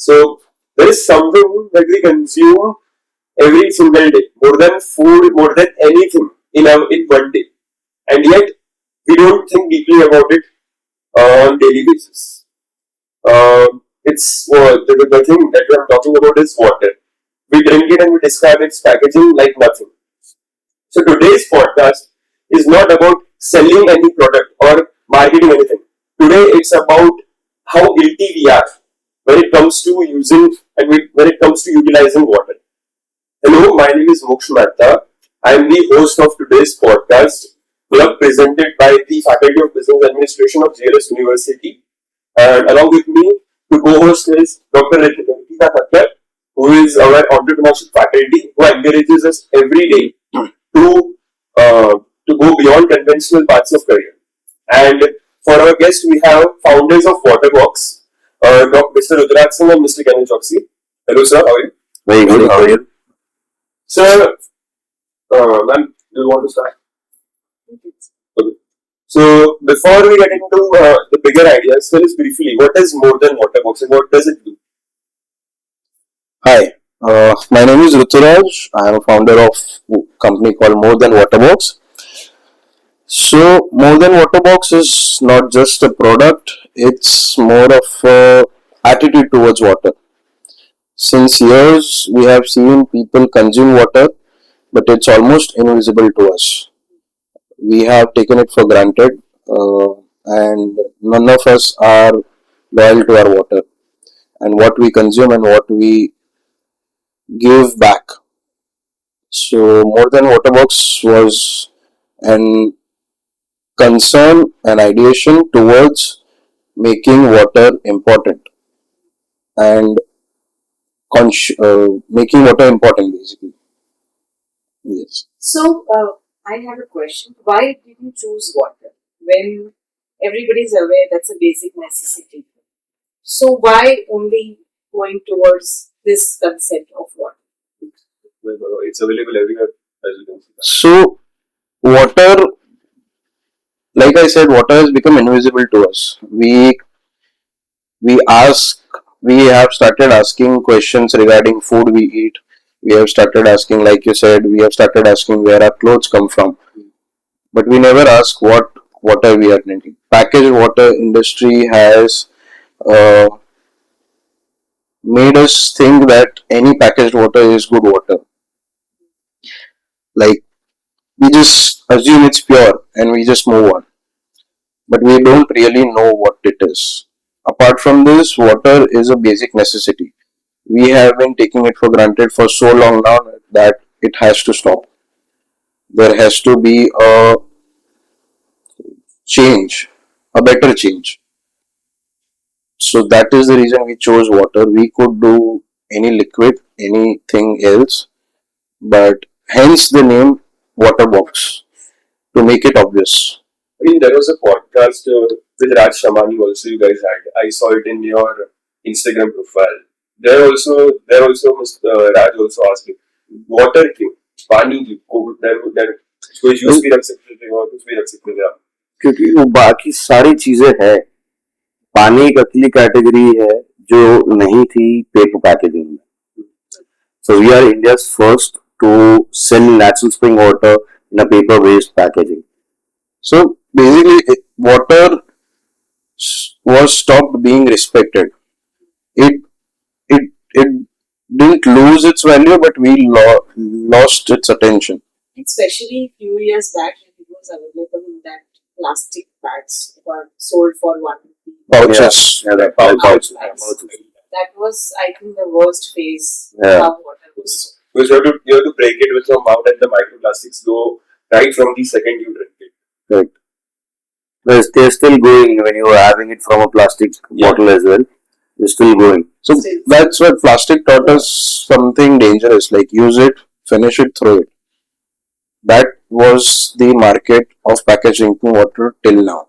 So there is something that we consume every single day, more than food, more than anything in one day, and yet we don't think deeply about it on daily basis. The thing that I'm talking about is water. We drink it and we discard its packaging like nothing. So today's podcast is not about selling any product or marketing anything. Today it's about how guilty we are when it comes to using and when it comes to utilizing water. Hello, my name is Moksh Mehta. I am the host of today's podcast, club presented by the Faculty of Business Administration of GLS University. And along with me, to co-host is Dr. Rikita Thakkar, who is our entrepreneurship faculty, who encourages us every day to go beyond conventional paths of career. And for our guest, we have founders of WATERBOX, Mr. Ruturaj Singh and Mr. Kenil Choksi. Hello, sir. How are you? Very good. How are you? Sir, ma'am, do you want to start? Okay. So, before we get into the bigger ideas, tell us briefly, what is more than WATERBOX and what does it do? Hi, my name is Ruturaj. I am a founder of a company called More Than WATERBOX. So, More Than WATERBOX is not just a product, it's more of a attitude towards water. Since years, we have seen people consume water, but it's almost invisible to us. We have taken it for granted, and none of us are loyal to our water and what we consume and what we give back. So, More Than WATERBOX was an concern and ideation towards making water important and making water important basically. Yes. So, I have a question. Why did you choose water when everybody is aware that's a basic necessity? So, why only going towards this concept of water? It's available everywhere, as you can see. So, water, like I said, water has become invisible to us. We ask, we have started asking questions regarding food we eat. We have started asking, like you said, we have started asking where our clothes come from. But we never ask what water we are drinking. Packaged water industry has uh, made us think that any packaged water is good water. Like we just assume it's pure and we just move on. But we don't really know what it is. Apart from this, water is a basic necessity. We have been taking it for granted for so long now that it has to stop. There has to be a change, a better change. So that is the reason we chose water. We could do any liquid, anything else, but hence the name WATERBOX to make it obvious. I mean, there was a podcast with Raj Shamani also you guys had. I saw it in your Instagram profile. There also Mr. Raj also asked me, water क्यों? पानी क्यों? कोई juice भी रख सकते थे और कुछ भी रख सकते थे आप. क्योंकि वो बाकी सारी चीजें है. पानी एक अकेली कैटेगरी है जो नहीं थी पेपर पैकेजिंग में. So we are India's first to sell natural spring water in a paper based packaging. So basically, water was stopped being respected. It didn't lose its value, but we lost its attention. Especially few years back, it was available in that plastic bags were sold for 1 rupee. Pouches. Yeah, that Pouches. That was, I think, the worst phase of water was. Because you have to break it with your mouth and the microplastics go right from the second you drink it. Right. Whereas they're still going when you are having it from a plastic bottle as well. They're still going. So that's what plastic taught us something dangerous, like use it, finish it, throw it. That was the market of packaged drinking water till now.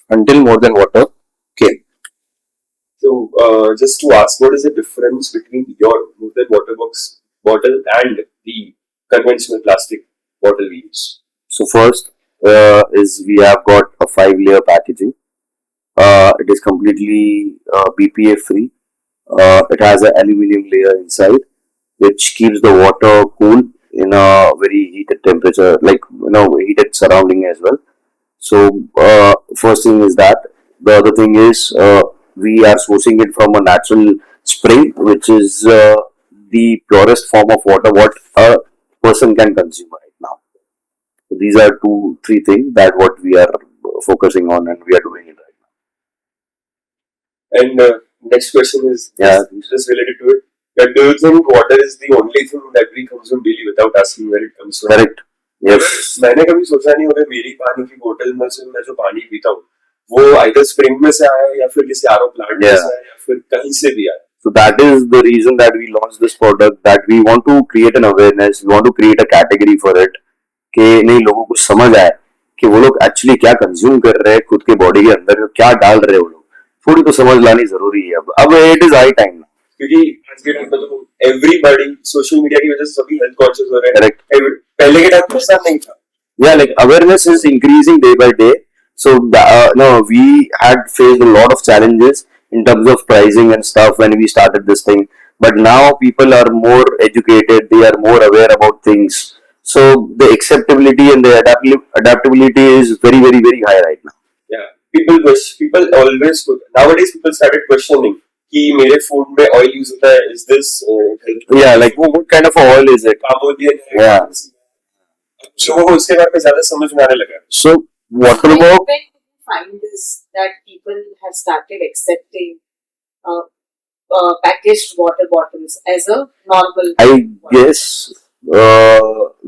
Until More Than Water came. So, just to ask, what is the difference between your More Than WATERBOX bottle and the conventional plastic bottle we use? So first is we have got a 5-layer packaging. It is completely BPA free. It has an aluminium layer inside, which keeps the water cool in a very heated temperature, like heated surrounding as well. So first thing is that. The other thing is we are sourcing it from a natural spring, which is the purest form of water what a person can consume right now. So these are two, three things that what we are focusing on and we are doing it right And next question is now. Yeah, just related to it. That do you think water is the only thing that we consume daily without asking where it comes from? correct. Yes. मैंने कभी सोचा नहीं होगा मेरी पानी की बोतल में से मैं जो पानी पीता हूँ वो आइदर स्प्रिंग में से आया या फिर किसी आरओ प्लांट में से आया या फिर कहीं से भी आया. So that is the reason that we launched this product, that we want to create an awareness, we want to create a category for it, कि नहीं लोगों को समझ आए कि वो लोग एक्चुअली क्या कंज्यूम कर रहे हैं खुद के बॉडी के अंदर, क्या डाल रहे हैं वो लोग. थोड़ी तो समझ लानी जरूरी है. अब इट इज हाई टाइम. क्योंकि आज के टाइम पे तो एवरीबॉडी सोशल मीडिया की वजह से सभी हेल्थ कॉन्शियस हो रहे हैं. करेक्ट. पहले के टाइम पे ऐसा नहीं था. Yeah, like awareness is increasing day by day. So no, we had faced a lot of challenges in terms of pricing and stuff when we started this thing. But now people are more educated. They are more aware about things. So the acceptability and the adaptability is very, very, very high right now. Yeah, people always nowadays people started questioning कि मेरे food में oil use होता है. Is this Yeah, like what kind of oil is it? palm oil है. Yeah. लोगों को उसके बारे में ज्यादा समझ में आने लगा. So WATERBOX. When did you find this that people have started accepting packaged water bottles as a normal? I guess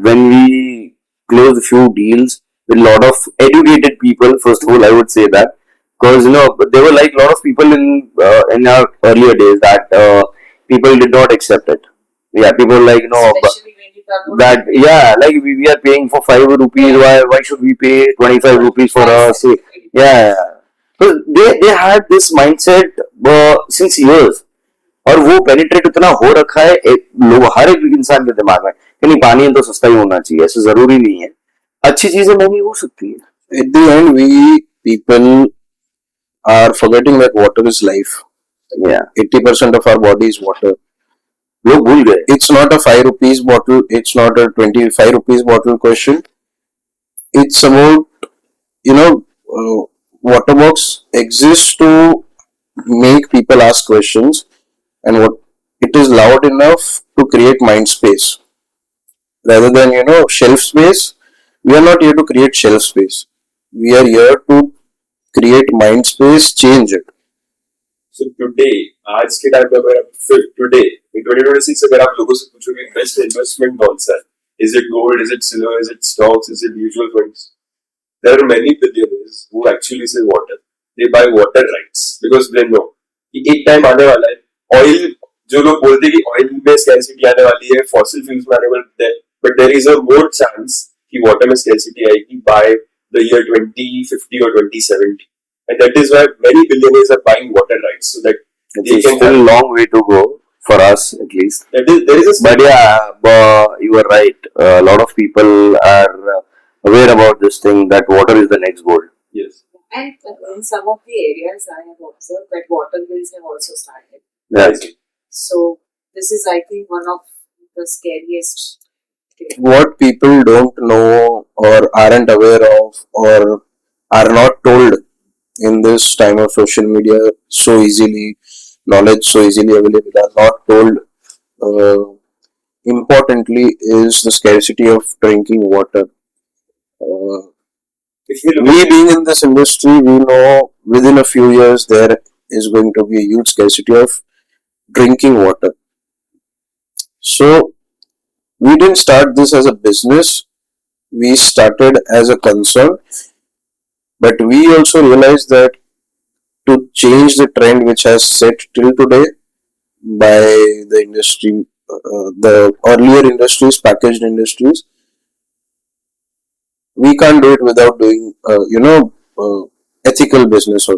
when we closed a few deals with a lot of educated people, first of all, I would say that, because there were like a lot of people in our earlier days that people did not accept it. Yeah, people like Especially when you talk about that. Yeah, like we are paying for 5 rupees. Why should we pay 25 rupees for us? Yeah. So they had this mindset since years. और वो penetrate इतना हो रखा है लोग हर एक इंसान के दिमाग में कि नहीं पानी तो सस्ता ही होना चाहिए. ऐसा जरूरी नहीं है. अच्छी चीजें महंगी हो सकती है. At the end, we people are forgetting that water is life. Yeah. 80% of our body is water. लोग भूल गए. It's not a 5 rupees bottle. It's not a 25 rupees bottle question. It's about, WaterBox exists to make people ask questions, and what it is loud enough to create mind space rather than shelf space. We are not here to create shelf space. We are here to create mind space, change it. So today, आज के time पे अगर आप today in 2026 अगर आप लोगों से पूछोगे बेस्ट इन्वेस्टमेंट कौन सा है, is it gold, is it silver, is it stocks, is it mutual funds? There are many billionaires who actually say water. They buy water rights because they know कि एक टाइम आने वाला है. Oil जो लोग बोलते हैं कि ऑयल में स्कैरसिटी आने वाली है, फॉसिल फ्यूल्स में आने वाली है, but there is a more chance कि वाटर में स्कैरसिटी आएगी by the year 2050 or 2070. And that is why many billionaires are buying water rights so that It's still a long way to go for us, at least. there is a But yeah, you are right. A lot of people are aware about this thing that water is the next gold. yes. And in some of the areas, I have observed that water bills have also started. Right. So this is, I think, one of the scariest. What people don't know or aren't aware of or are not told in this time of social media so easily, knowledge so easily available, are not told importantly is the scarcity of drinking water. If you look We being in this industry, we know within a few years there is going to be a huge scarcity of drinking water. So we didn't start this as a business. We started as a concern, but we also realized that to change the trend which has set till today by the industry, the earlier industries, packaged industries, we can't do it without doing, ethical business.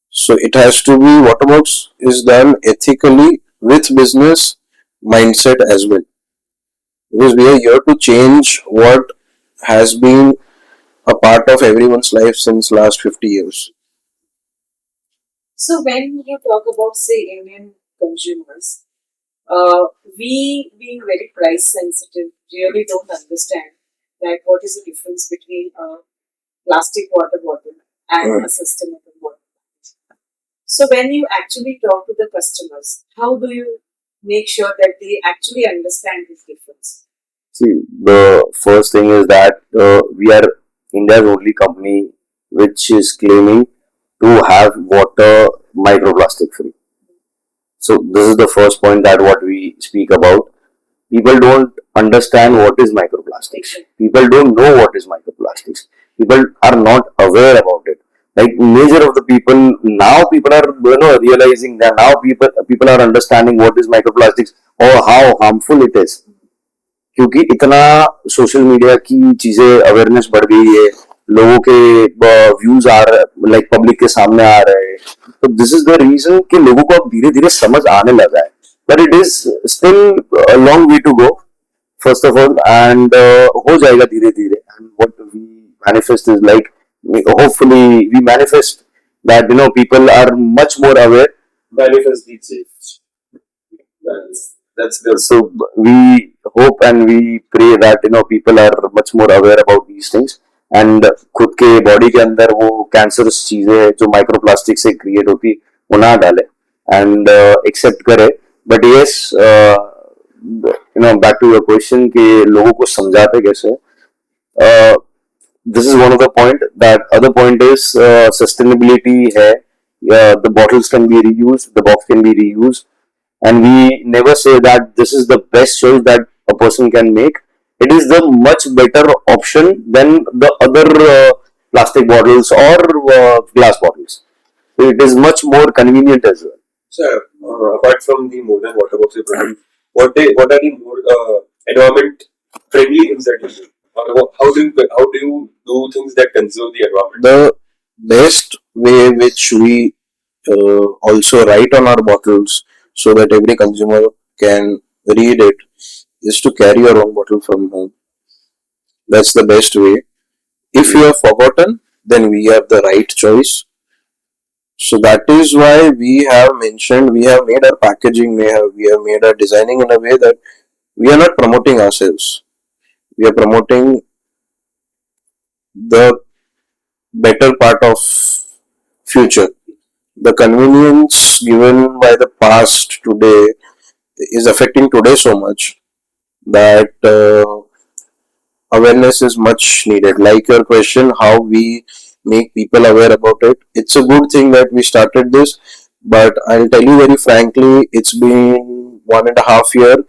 So it has to be, WaterBox is done ethically with business mindset as well. Because we are here to change what has been a part of everyone's life since last 50 years. So when you talk about, say, Indian consumers, we being very price sensitive really don't understand that what is the difference between a plastic water bottle and a sustainable water. So when you actually talk to the customers, how do you make sure that they actually understand this difference? See, the first thing is that we are India's only company which is claiming to have water microplastic free. So this is the first point that what we speak about. People don't understand what is microplastics. People don't know what is microplastics. People are not aware about it. Like major of the people now, people are realizing that now people are understanding what is microplastics or how harmful it is. क्योंकि इतना social media की चीजें awareness बढ़ गई है, लोगों के views आ रहे, लाइक पब्लिक के सामने आ रहे हैं, तो दिस इज द रीजन कि लोगों को अब धीरे धीरे समझ आने लगा है, but it is still long way to go first of all, and हो जाएगा धीरे धीरे, and what we manifest is like hopefully we manifest that people are much more aware. Manifest the change. That's good. So we hope and we pray that people are much more aware about these things, and खुद के body के अंदर वो cancerous चीजें जो microplastic से create होती वो ना डाले एंड एक्सेप्ट करे. But yes, back to your question कि लोगों को समझाते कैसे. This is one of the point. That other point is sustainability है. The bottles can be reused, the box can be reused, and we never say that this is the best choice that a person can make. It is the much better option than the other plastic bottles or glass bottles. So it is much more convenient as well. Sir, apart from the modern water box you produce, what are the more environment friendly things that you do? Or how do you do things that conserve the environment? The best way which we also write on our bottles so that every consumer can read it is to carry your own bottle from home. That's the best way. If you have forgotten, then we have the right choice. So that is why we have mentioned, we have made our packaging, we have made our designing in a way that we are not promoting ourselves. We are promoting the better part of future. The convenience given by the past today is affecting today so much that awareness is much needed. Like your question, how we make people aware about it. It's a good thing that we started this, but I'll tell you very frankly, it's been 1.5 years.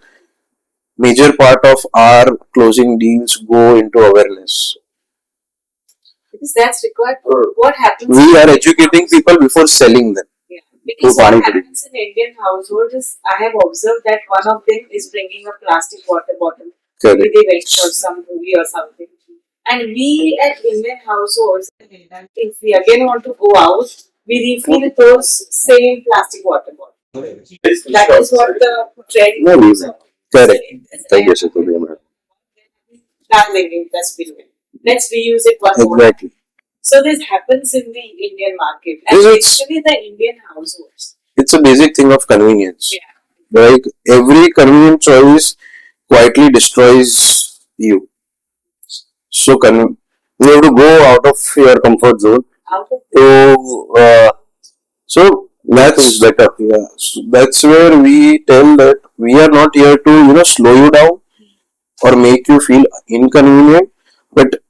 Major part of our closing deals go into awareness. Because that's required. What happens? We are educating people before selling them. Yeah. Because what happens in Indian households is, I have observed that one of them is bringing a plastic water bottle. Maybe they went for some movie or something. And we at Indian households, if we again want to go out, we refill those same plastic water bottles. That is what the trend is. Correct. Thank you, sir. Let's reuse it one more. Exactly. So this happens in the Indian market, and especially the Indian households. It's a basic thing of convenience. Yeah. Like every convenient choice quietly destroys you. So you have to go out of your comfort zone. So that's better. Yeah. So that's where we tell that we are not here to slow you down or make you feel inconvenient. But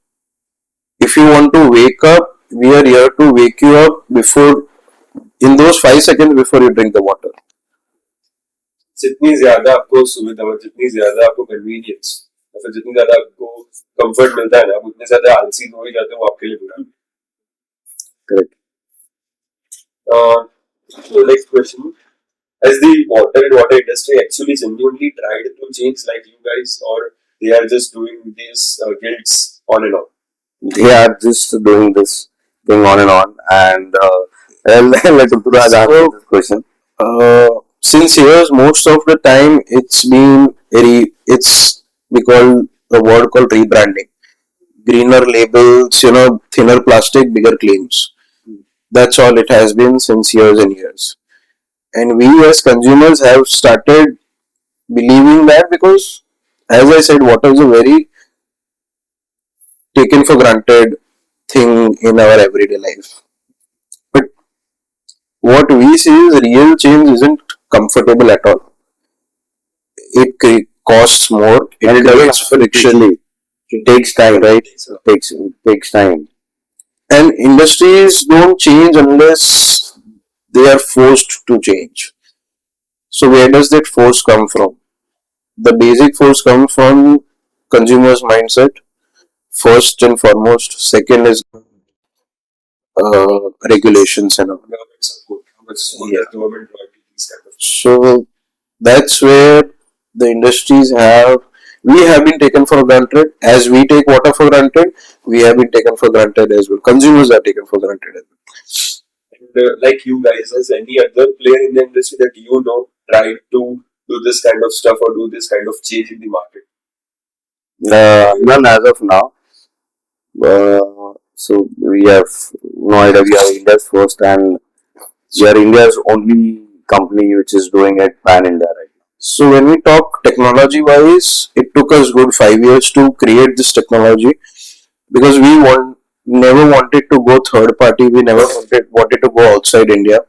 if you want to wake up, we are here to wake you up in those 5 seconds before you drink the water. जितनी ज्यादा आपको सुविधा, जितनी ज्यादा आपको convenience, या फिर जितनी ज्यादा आपको कंफर्ट मिलता है ना, आप उतने ज्यादा आलसी हो ही जाते हो, वो आपके लिए बुरा है. Correct. So next question: has the water industry actually genuinely tried to change like you guys, or they are just doing these guilds on and on? They are just doing this thing on and on, and I'll let Ruturaj answer this question. Since years, most of the time it's we call the word called rebranding. Greener labels, thinner plastic, bigger claims. That's all it has been since years and years. And we as consumers have started believing that because, as I said, water is a very taken for granted thing in our everyday life. But what we see is real change isn't comfortable at all. It costs more, And it it doesn't creates happen friction, quickly. It takes time, right? Takes time. and industries don't change unless they are forced to change. So, where does that force come from? The basic force comes from consumers' mindset, first and foremost. Second is regulations and all. Government support, how much Yeah. government royalty, these kind of. So that's where the industries we have been taken for granted. As we take water for granted, we have been taken for granted as well. Consumers are taken for granted as well. And like you guys, as any other player in the industry that you know, tried to do this kind of stuff or do this kind of change in the market? None as of now. So we have no idea. We are India's first, and we are India's only company which is doing it pan India right now. So when we talk technology wise, it took us good 5 years to create this technology because we never wanted to go third party. We never wanted to go outside India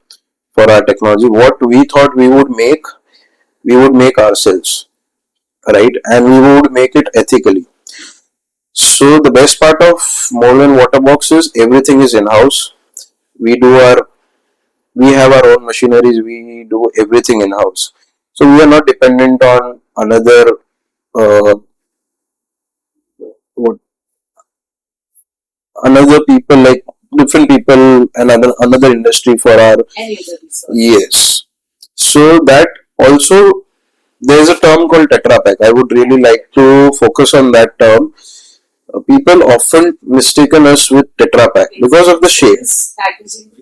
for our technology. What we thought we would make ourselves, right? And we would make it ethically. So the best part of more than water box is everything is in house. We do our we have our own machineries. We do everything in house. So we are not dependent on uh, what another people like different people and another industry for our Any other resource. yes. So that also there is a term called Tetra Pak. I would really like to focus on that term. People often mistaken us with Tetra Pak because of the shape. It's packaging.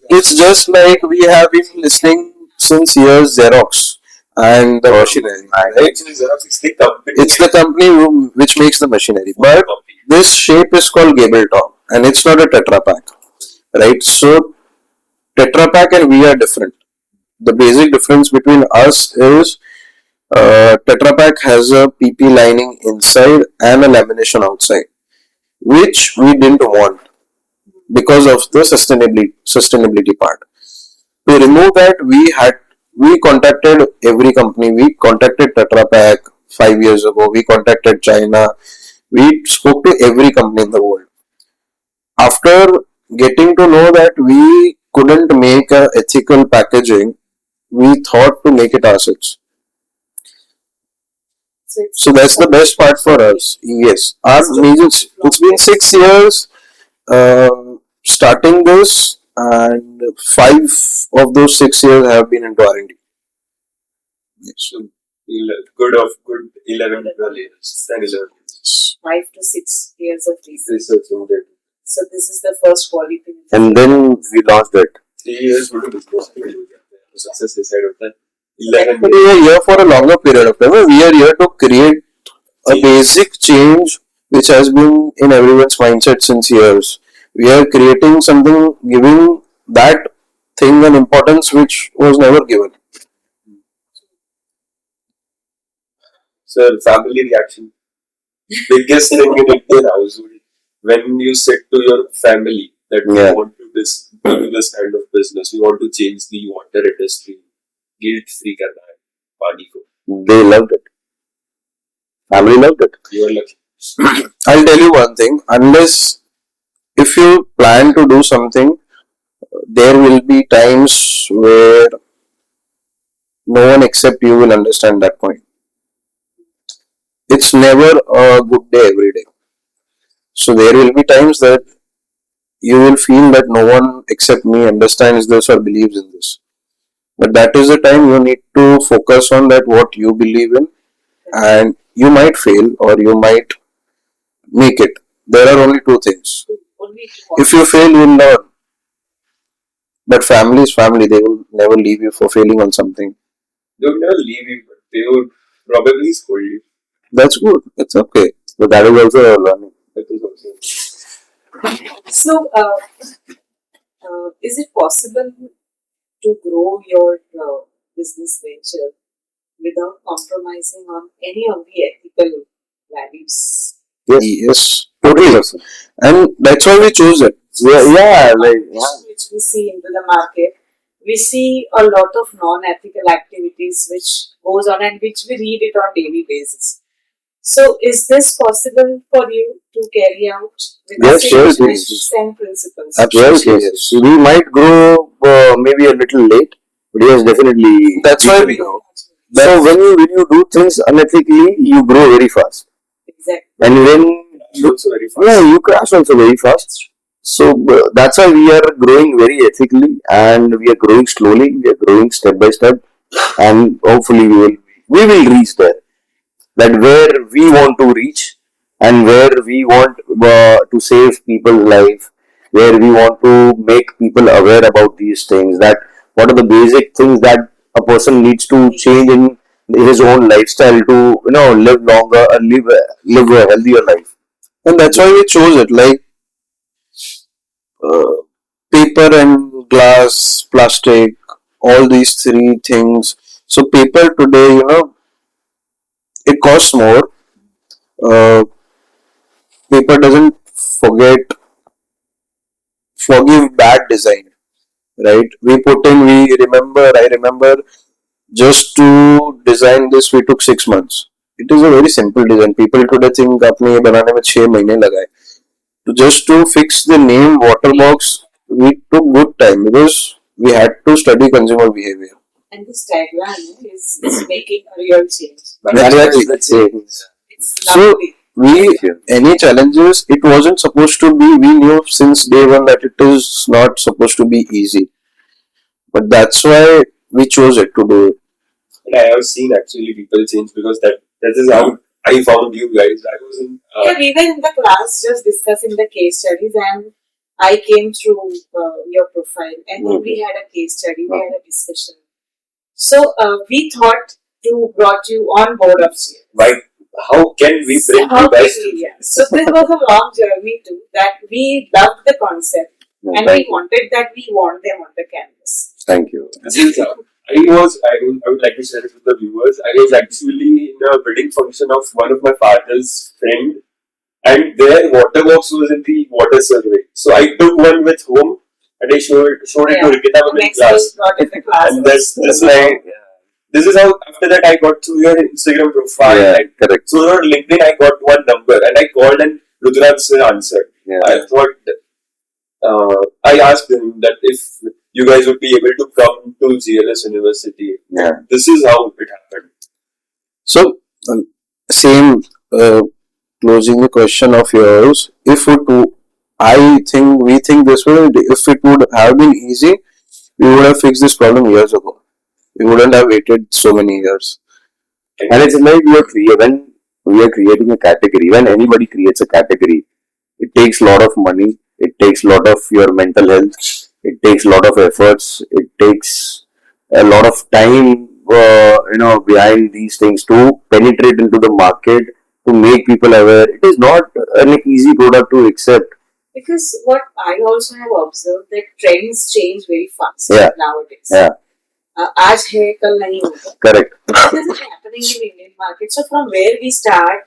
It's just like we have been listening since years Xerox and the machinery, right? Actually, Xerox is the company. It's the company which makes the machinery, but this shape is called gable top, and it's not a Tetra Pak, right? So Tetra Pak and we are different. The basic difference between us is Tetra Pak has a PP lining inside and a lamination outside, which we didn't want because of the sustainability part. To remove that, we contacted every company. We contacted Tetra Pak 5 years ago. We contacted China. We spoke to every company in the world. After getting to know that we couldn't make a ethical packaging, we thought to make it ourselves. So that's the best part for us. Yes, our major. It's been 6 years starting this, and 5 of those 6 years have been into R&D. So, good 11, 12 years. 10, 11 years. 5 to 6 years of research. Research in that. So this is the first quality. And then we launched it. 3 years would have been success decide of that. But we are here for a longer period of time. We are here to create a basic change which has been in everyone's mindset since years. We are creating something, giving that thing an importance which was never given. So, family reaction. Biggest thing in Indian household. When you sit to your family that we Yeah. want to do this kind of business, we want to change the water industry, guilt free karna hai, pani ko. They loved it. Family loved it. You are lucky. I'll tell you one thing, if you plan to do something, there will be times where no one except you will understand that point. It's never a good day every day. So there will be times that you will feel that no one except me understands this or believes in this. But that is the time you need to focus on that what you believe in, and you might fail or you might make it. There are only two things. If you fail, you'll learn. But family is family. They will never leave you for failing on something. They would never leave you, but they would probably scold you. That's good. It's okay. But that is also a learning. That is also. So is it possible to grow your business venture without compromising on any of the ethical values? Yes, totally. And that's why we chose it. Yeah, like, Which we see into the market, we see a lot of non-ethical activities which goes on and which we read it on daily basis. So, is this possible for you to carry out with the Yes, same yes, ethics and principles? Absolutely. yes. We might grow maybe a little late, but yes, definitely. That's why we grow. So when you do things unethically, you grow very fast, Exactly. and when Also very fast. yeah, you crash also very fast. So that's why we are growing very ethically, and we are growing slowly. We are growing step by step, and hopefully we will reach there. That where we want to reach, and where we want to save people's life, where we want to make people aware about these things. That what are the basic things that a person needs to change in his own lifestyle to live longer and live a healthier life. And that's why we chose it. Like uh, paper and glass, plastic, all these three things. So paper today, it costs more. Uh, Paper doesn't forgive bad design, right? We put in. We remember. I remember just to design this, we took 6 months. It is a very simple design. People today think आपने ये बनाने में 6 महीने लगाए. So just to fix the name WATERBOX, we took good time because we had to study consumer behavior. And this tagline is making a real change. Exactly. That's it. It's So lovely. any challenges, it wasn't supposed to be. We knew since day one that it is not supposed to be easy, but that's why we chose it to do it. And I have seen actually people change because that is how I found you guys. I was in Yeah, we were in the class just discussing the case studies, and I came through your profile, and then we had a case study, we had a discussion. So we thought to brought you on board of GLS. why how can we bring How you guys can to we, yeah. So this was a long journey too. That we loved the concept, and we wanted that we want them on the canvas. Thank you. This is I would like to share it with the viewers. I was actually in a wedding function of one of my father's friend, and their water box was in the water survey. So I took one with home and I showed it to Rikita in Next class. day brought in the class. And this is how after that I got through your Instagram profile. Yeah, And correct. through your LinkedIn I got one number and I called and Ruturaj Singh answered. Yeah. I thought I asked him that if you guys would be able to come to GLS University. Yeah. This is how it happened. So same closing the question of yours. If it, we think this way. If it would have been easy, we would have fixed this problem years ago. We wouldn't have waited so many years. And it's like when we are creating a category, when anybody creates a category, it takes a lot of money, it takes a lot of your mental health, it takes a lot of efforts, it takes a lot of time, behind these things to penetrate into the market, to make people aware. It is not an easy product to accept. Because what I also have observed that trends change very fast Yeah. nowadays. Yeah. आज है कल नहीं होगा. Correct. This is happening in Indian market. So from where we start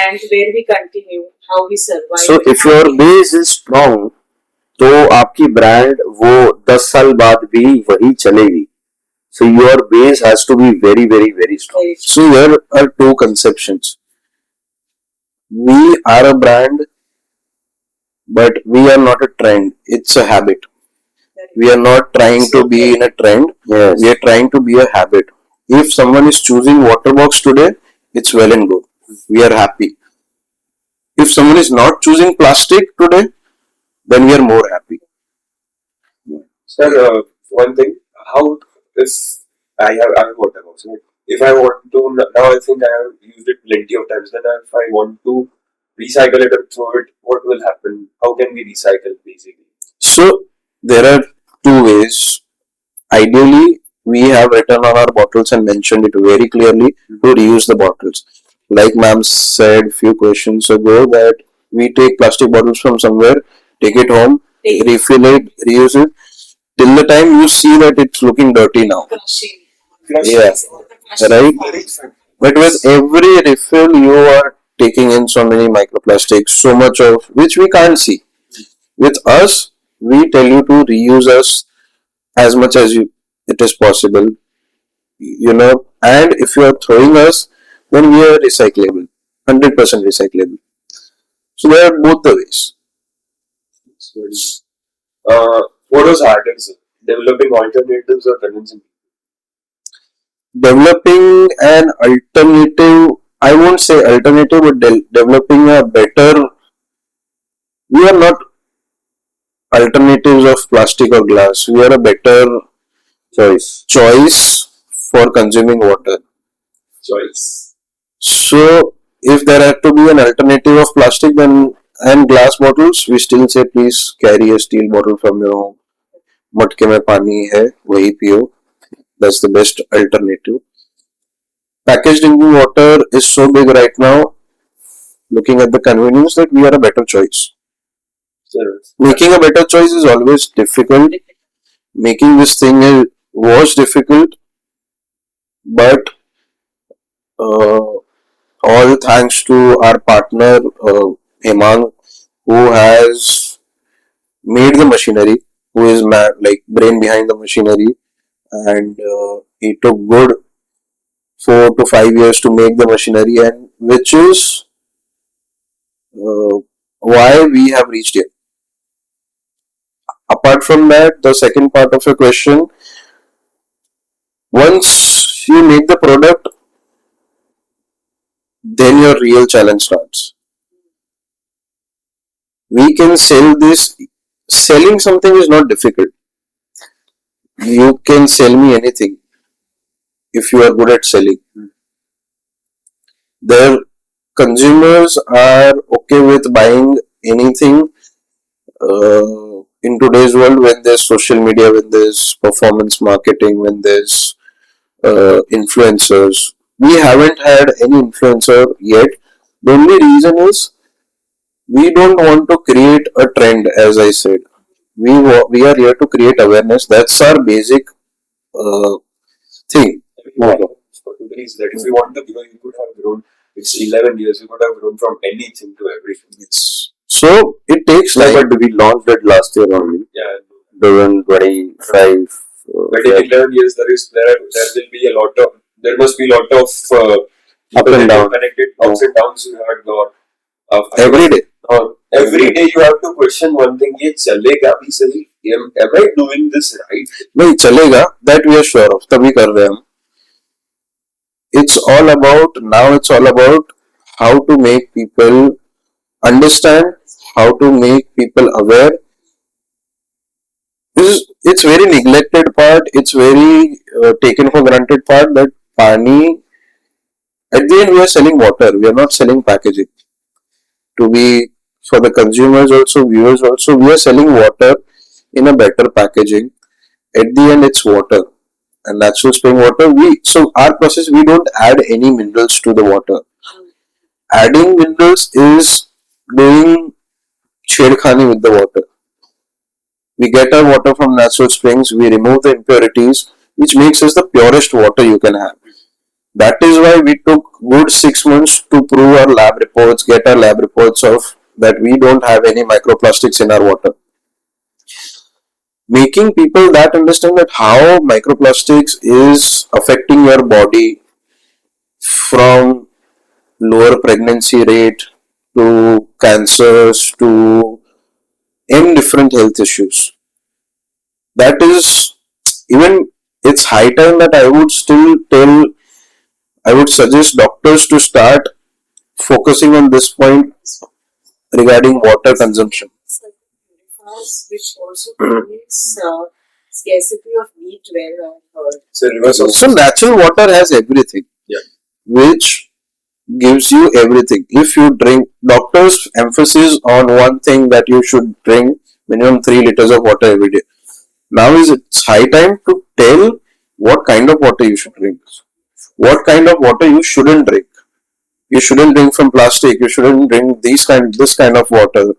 and where we continue, how we survive. So if your base is strong, तो आपकी brand वो 10 साल बाद भी वही चलेगी. So your base has to be very, very, very strong. So here are two conceptions. We are a brand, but we are not a trend. It's a habit. We are not trying to be in a trend. Yes. We are trying to be a habit. If someone is choosing WaterBox today, it's well and good. We are happy. If someone is not choosing plastic today, then we are more happy. Sir, one thing, how if I have water box, right? If I want to now, I think I have used it plenty of times. Then if I want to recycle it or throw it, what will happen? How can we recycle basically? So there are two ways. Ideally, we have written on our bottles and mentioned it very clearly to reuse the bottles. Like ma'am said few questions ago that we take plastic bottles from somewhere, take it home, refill it, reuse it, till the time you see that it's looking dirty now. Crushing. Yeah, right? But with every refill, you are taking in so many microplastics, so much of which we can't see. With us, we tell you to reuse us as much as it is possible, and if you are throwing us, then we are recyclable, 100% recyclable. So there are both the ways. What was harder, sir? Developing alternatives or convincing people? Developing an alternative, I won't say alternative, but developing a better, we are not alternatives of plastic or glass, we are a better choice for consuming water. Choice. So if there had to be an alternative of plastic then and glass bottles, we still say please carry a steel bottle from your home. मटके में पानी है वही पियो. That's the best alternative. Packaged drinking water is so big right now. Looking at the convenience, that we are a better choice. Sure. Making a better choice is always difficult. Making this thing was difficult, but all thanks to our partner Hemang, who has made the machinery, who is like brain behind the machinery, and he took good 4 to 5 years to make the machinery, and which is why we have reached here. Apart from that, the second part of your question, once you make the product, then your real challenge starts. We can sell this. Selling something is not difficult. You can sell me anything if you are good at selling. Their consumers are okay with buying anything in today's world when there's social media, when there's performance marketing, when there's influencers. We haven't had any influencer yet. The only reason is we don't want to create a trend, as I said. We are here to create awareness. That's our basic thing. Is that if you want to grow, you could have grown. It's 11 years. You could have grown from anything to everything. Yes. So it takes No, time. but we launched it last year only, Yeah. 2025. But in 11 years, there will be a lot of, there must be a lot of Up and down. connected ups and downs you had got. Every day. Every day you have to question one thing. ये चलेगा भी सही? Am I doing this right? नहीं चलेगा, that we are sure of, तभी कर रहे हैं हम. It's all about how to make people understand, how to make people aware. It's very neglected part, it's very taken for granted part, that pani, at the end we are selling water, we are not selling packaging. To be, for the consumers also, viewers also, we are selling water in a better packaging. At the end it's water, and natural spring water. So our process, we don't add any minerals to the water. Adding minerals is doing chedkhani with the water. We get our water from natural springs, we remove the impurities, which makes us the purest water you can have. That is why we took good 6 months to prove our lab reports, get our lab reports of that we don't have any microplastics in our water. Making people that understand that how microplastics is affecting your body, from lower pregnancy rate to cancers to any different health issues. That is, even it's high time that I would suggest doctors to start focusing on this point regarding water consumption. Which also creates scarcity of B12, I heard. So natural water has everything, which gives you everything. If you drink, doctors emphasis on one thing, that you should drink minimum 3 liters of water every day. Now it's high time to tell what kind of water you should drink, what kind of water you shouldn't drink. You shouldn't drink from plastic. You shouldn't drink this kind of water.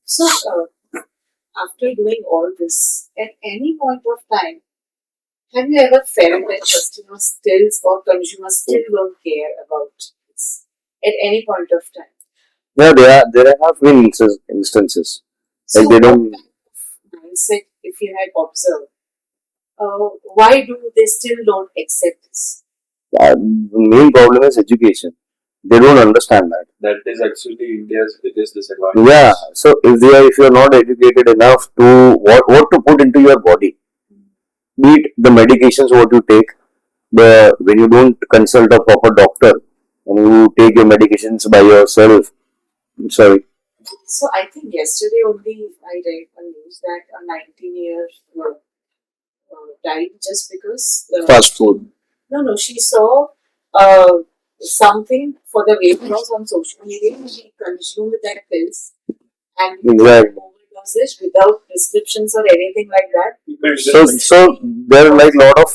So, after doing all this, at any point of time, have you ever felt that customers still or consumers still don't care about this at any point of time? Yeah, there have been instances So, like they what don't. kind of mindset, if you had observed, why do they still don't accept this? The main problem is education. They don't understand that. That is actually India's biggest disadvantage. Yeah. So if you're not educated enough to what to put into your body, be it the medications what you take, when you don't consult a proper doctor and you take your medications by yourself. Sorry. So, I think yesterday only I read a news that a 19-year-old died just because. Fast food. No, she saw something for the weight loss on social media and she consumed that pills and Exactly. overdosage without prescriptions or anything like that. People So there are like lot of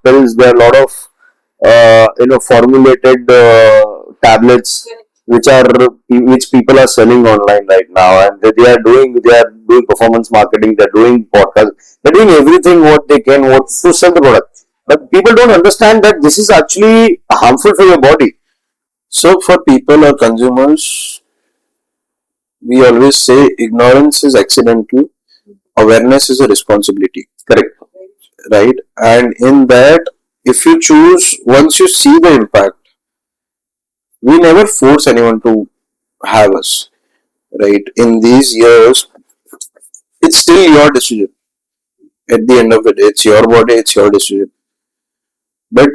pills. There are a lot of formulated tablets which people are selling online right now, and they are doing performance marketing. They're doing podcasts. They're doing everything what they can what to sell the product. But people don't understand that this is actually harmful for your body. So for people or consumers, we always say ignorance is accidental, awareness is a responsibility. Correct. Right? And in that, if you choose, once you see the impact, we never force anyone to have us. Right? In these years, it's still your decision. At the end of the day, it's your body, it's your decision. But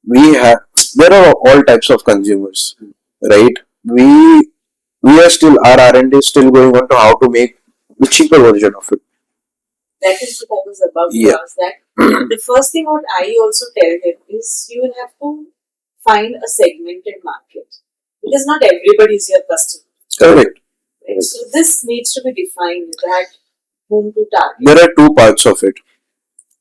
we have, there are all types of consumers, right? We are still, our R&D is still going on to how to make the cheaper version of it. That is what I was about to Yeah. ask. That the first thing what I also tell them is you will have to find a segmented market because not everybody is your customer. Correct. Right? So this needs to be defined that whom to target. There are two parts of it.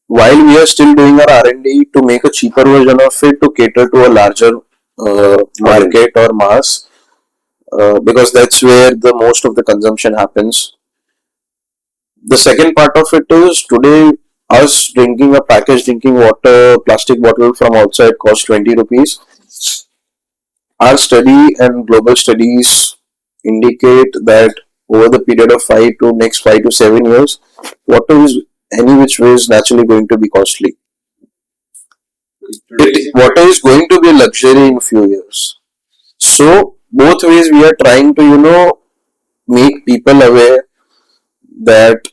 While we are still doing our R&D to make a cheaper version of it to cater to a larger market or mass, because that's where the most of the consumption happens. The second part of it is today us drinking a packaged drinking water plastic bottle from outside costs 20 rupees. Our study and global studies indicate that over the period of 5 to 7 years, water is any which way is naturally going to be costly. Water is going to be a luxury in few years. So both ways we are trying to make people aware that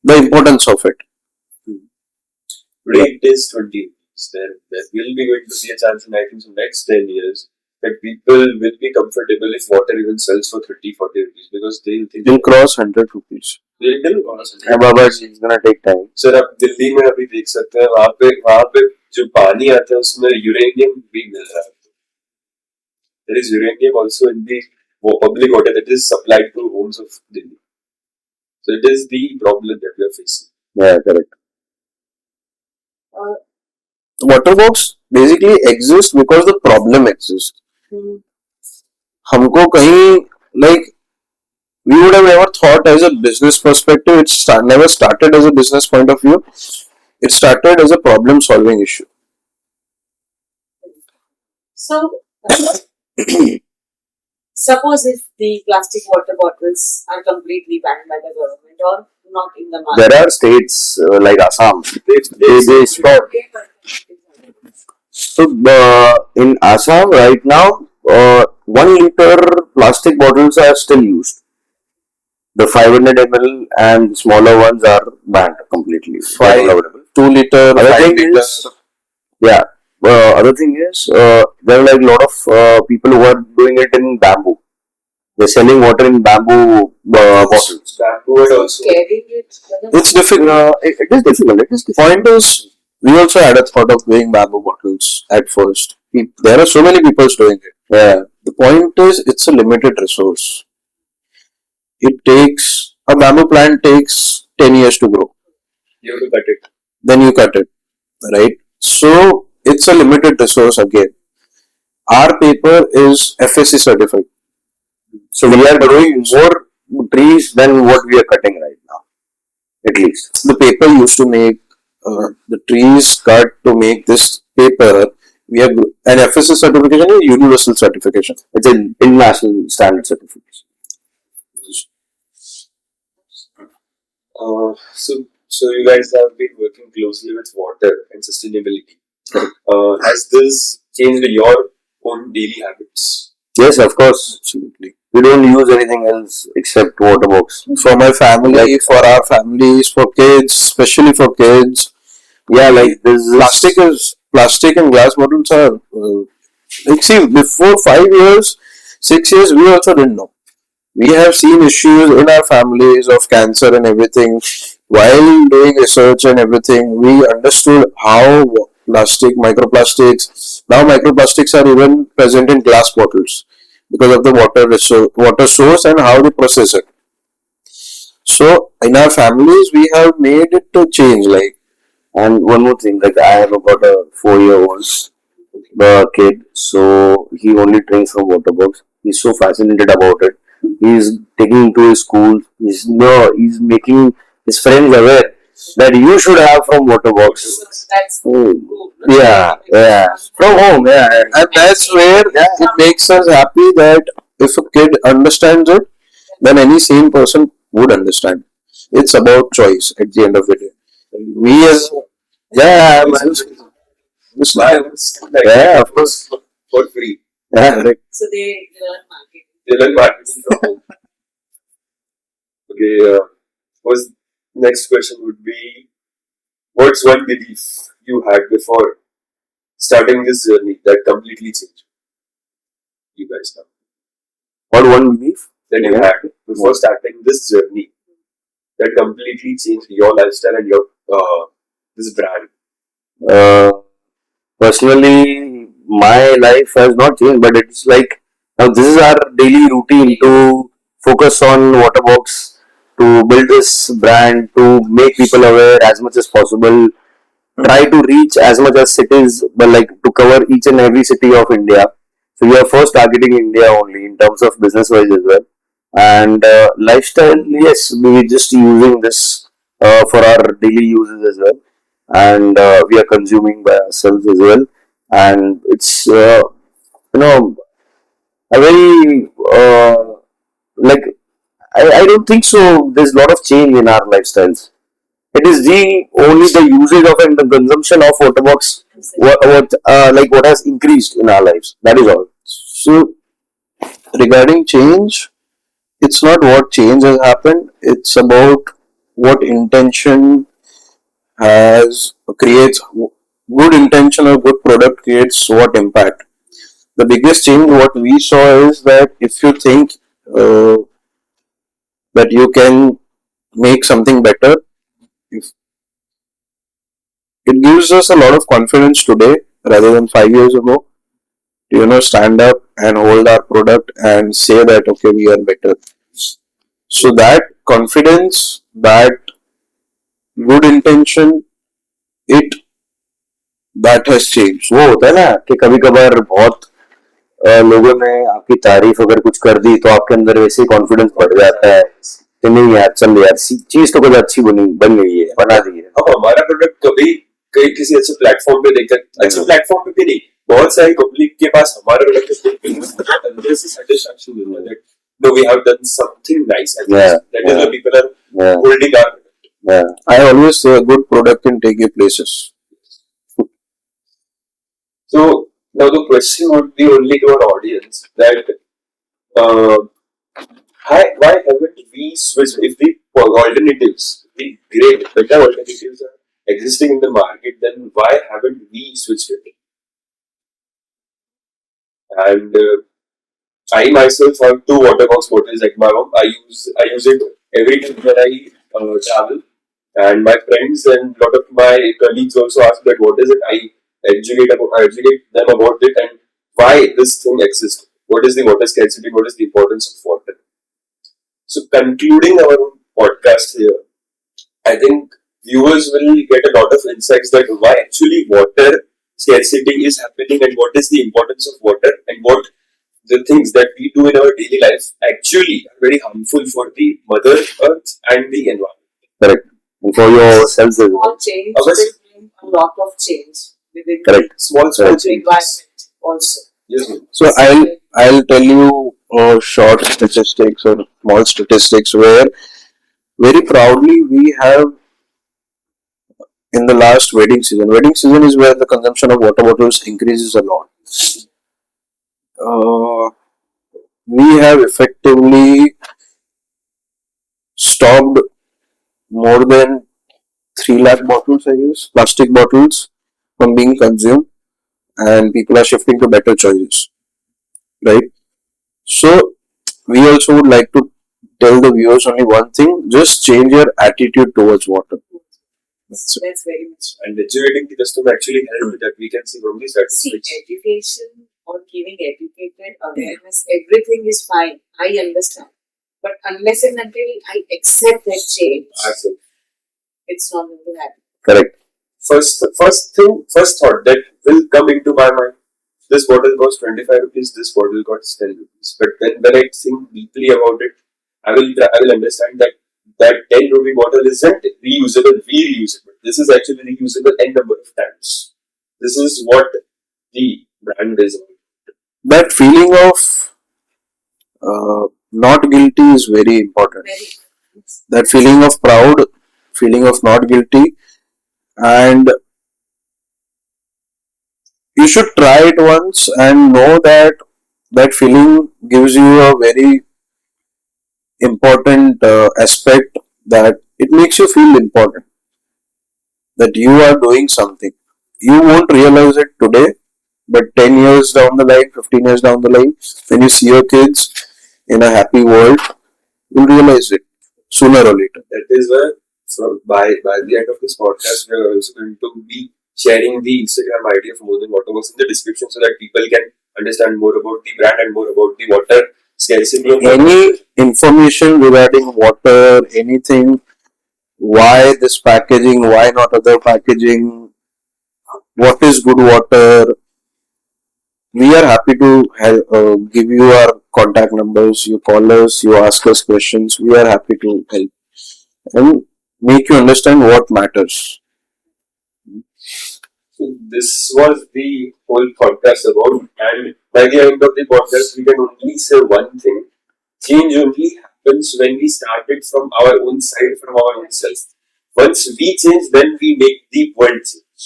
the importance of it. Today it is 20 rupees. There will be going to be a chance in I think the next 10 years that people will be comfortable if water even sells for 30-40 rupees because they'll think Will cross 100 rupees. they'll cross it. But it's gonna take time. Sir आप दिल्ली में अभी देख सकते हैं वहाँ पे जो पानी आता है उसमें यूरेनियम भी मिल रहा है. There is uranium also in the public water that is supplied to homes of Delhi. So it is the problem that we are facing. Yeah, correct. WATERBOX basically exists because the problem exists. हमको कहीं like we would have never thought as a business perspective. It never started as a business point of view. It started as a problem solving issue. So suppose if the plastic water bottles are completely banned by the government or not in the market. There are states like Assam. They stop. So in Assam right now, 1 liter plastic bottles are still used. The 500 ml and smaller ones are banned completely. 2 liter, Other 5 thing liter. is, yeah. Other thing is, there are like a lot of people who are doing it in bamboo. They're selling water in bamboo bottles. Bamboo and also Carrying it. It's difficult. It is difficult. It is difficult. Point is, we also had a thought of doing bamboo bottles at first. There are so many people doing it. Yeah. The point is, it's a limited resource. A bamboo plant takes 10 years to grow. you have to cut it. Then you cut it, right? So it's a limited resource again. Our paper is FSC certified. So we are doing more trees than what we are cutting right now, at least. The paper used to make, the trees cut to make this paper. We have an FSC certification is universal certification. It's an international standard certification. So you guys have been working closely with water and sustainability. Has this changed your own daily habits? Yes, of course. Absolutely. We don't use anything else except WATERBOX. For my family, for our families, for kids, especially for kids. Yeah, like this is Plastic and glass bottles are. Like, see, before 5 years, 6 years, we also didn't know. We have seen issues in our families of cancer and everything. While doing research and everything, we understood how microplastics. Now microplastics are even present in glass bottles because of the water source and how they process it. So in our families, we have made it to change. Like, And one more thing, like I have got a 4-year-old kid, so he only drinks from WATERBOX. He's so fascinated about it. He's taking him to his school. He's making his friends aware that you should have from WATERBOX. That's Oh, cool. yeah, from home, yeah. and that's where it makes us happy that if a kid understands it, then any sane person would understand. It's about choice at the end of the day. We as yeah, man. It's like, Yeah, of course. For free. Yeah, right. So they learn marketing. They learn marketing from home. Okay, was next question would be, what's one belief you had before starting this journey that completely changed you guys now? What one belief? That you had before starting this journey that completely changed your lifestyle and your this brand. Uh, Personally, my life has not changed, but it's like now this is our daily routine to focus on WATERBOX, to build this brand, to make people aware as much as possible, try to reach as much as cities, but like to cover each and every city of India. So we are first targeting India only in terms of business wise as well. And lifestyle, yes, we just using this for our daily uses as well, and we are consuming by ourselves as well. And it's you know a very like I don't think so. There's a lot of change in our lifestyles. It is the only the usage of and the consumption of WATERBOX what has increased in our lives. That is all. so regarding change, it's not what change has happened. It's about what intention has creates good intention or good product creates what impact. The biggest change what we saw is that if you think uh, that you can make something better, if it gives us a lot of confidence today rather than 5 years ago to stand up and hold our product and say that okay we are better. So that confidence, that good intention, it that has changed. वो होता है ना कि कभी कभार बहुत लोगों ने आपकी तारीफ अगर कुछ कर दी तो आपके अंदर वैसे ही कॉन्फिडेंस बढ़ जाता है कि नहीं यार चल यार चीज तो कुछ अच्छी बन गई है बना दी है. अब हमारा प्रोडक्ट कभी कहीं किसी अच्छे प्लेटफॉर्म पे देखकर अच्छे प्लेटफॉर्म पे भी नहीं, बहुत सारी पब्लिक के पास हमारा प्रोडक्ट अंदर से satisfaction मिलता है that no, we have done something nice and that is why people are holding our product. I always say a good product can take you places. So now the question would be only to our audience that why haven't we switched if the alternatives, the great better alternatives are existing in the market, then why haven't we switched it? And I myself have 2 WATERBOX bottles at my home. I use it every time when I travel, and my friends and lot of my colleagues also ask that what is it. I educate them about it and why this thing exists. What is the water scarcity? What is the importance of water? So concluding our podcast here, I think viewers will get a lot of insights that why actually water scarcity is happening and what is the importance of water and what the things that we do in our daily life actually are very harmful for the Mother Earth and the environment. Correct. And for yourselves as well. Small change will bring a lot of change within Correct. Small the changes. environment also. Yes. So I'll tell you short statistics or small statistics where very proudly we have in the last wedding season. Wedding season is where the consumption of water bottles increases a lot. We have effectively stopped more than 3 lakh bottles, I guess, plastic bottles from being consumed, and people are shifting to better choices, right? So, we also would like to tell the viewers only one thing: just change your attitude towards water. That's it. That's very much right. And educating the customer actually helped that we can see from the See, statistics. education or giving educated awareness, everything is fine. I understand. But unless and until I accept that change, Absolutely. it's not going to happen. Correct. First thought that will come into my mind. This bottle costs 25 rupees. This bottle costs 10 rupees. But then when I think deeply about it, I will understand that 10 rupee bottle isn't reusable, reusable. This is actually reusable n number of times. This is what the brand is about. That feeling of not guilty is very important. Very That feeling of proud, feeling of not guilty, and you should try it once and know that that feeling gives you a very important aspect, that it makes you feel important, that you are doing something. You won't realize it today, but 10 years down the line, 15 years down the line, when you see your kids in a happy world, you'll realize it sooner or later. That is where, by the end of this podcast, we are also going to be sharing the Instagram ID of More Than WATERBOX in the description so that people can understand more about the brand and more about the water scarcity of Any information regarding water, anything, why this packaging, why not other packaging, what is good water, we are happy to give you our contact numbers. You call us, you ask us questions. We are happy to help and make you understand what matters. So this was the whole podcast about, and by the end of the podcast, we can only say one thing: change only happens when we start it from our own side, from our own self. Once we change, then we make the world change.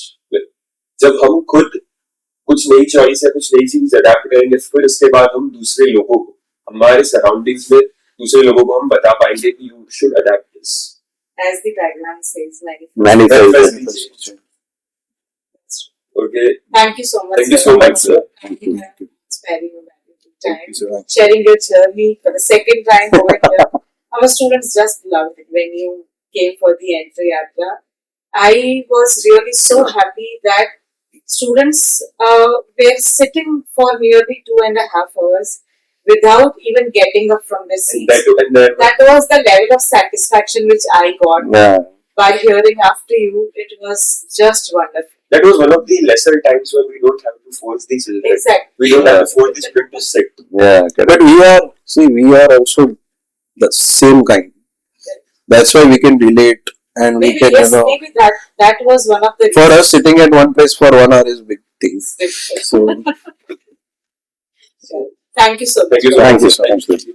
जब हम खुद कुछ नई choice या कुछ नई चीज adapt करेंगे, फिर उसके बाद हम दूसरे लोगों को, हमारे सराउंडिंग्स में दूसरे लोगों को हम बता पाएंगे कि you should adapt this. As the tagline says, Manifest. Okay. Thank you so much. Thank you so much, sir. Thank you for sparing your valuable Thank time, you so much. sharing your journey for the second time over here. Our students just loved it when you came for the Entrepreneurs Yatra. I was really so happy that students were sitting for nearly 2.5 hours without even getting up from their seats. That was the level of satisfaction which I got Yeah. by hearing after you. It was just wonderful. That was one of the lesser times where we don't have to force the children. Exactly. We don't have to force the children to sit. Yeah. Correct. But we are also the same kind. That's why we can relate and we Maybe can, yes, maybe that was one of the for us sitting at one place for 1 hour is big thing. reasons. So Thank you so much. Thank you so Thank much. you so much. Thank you.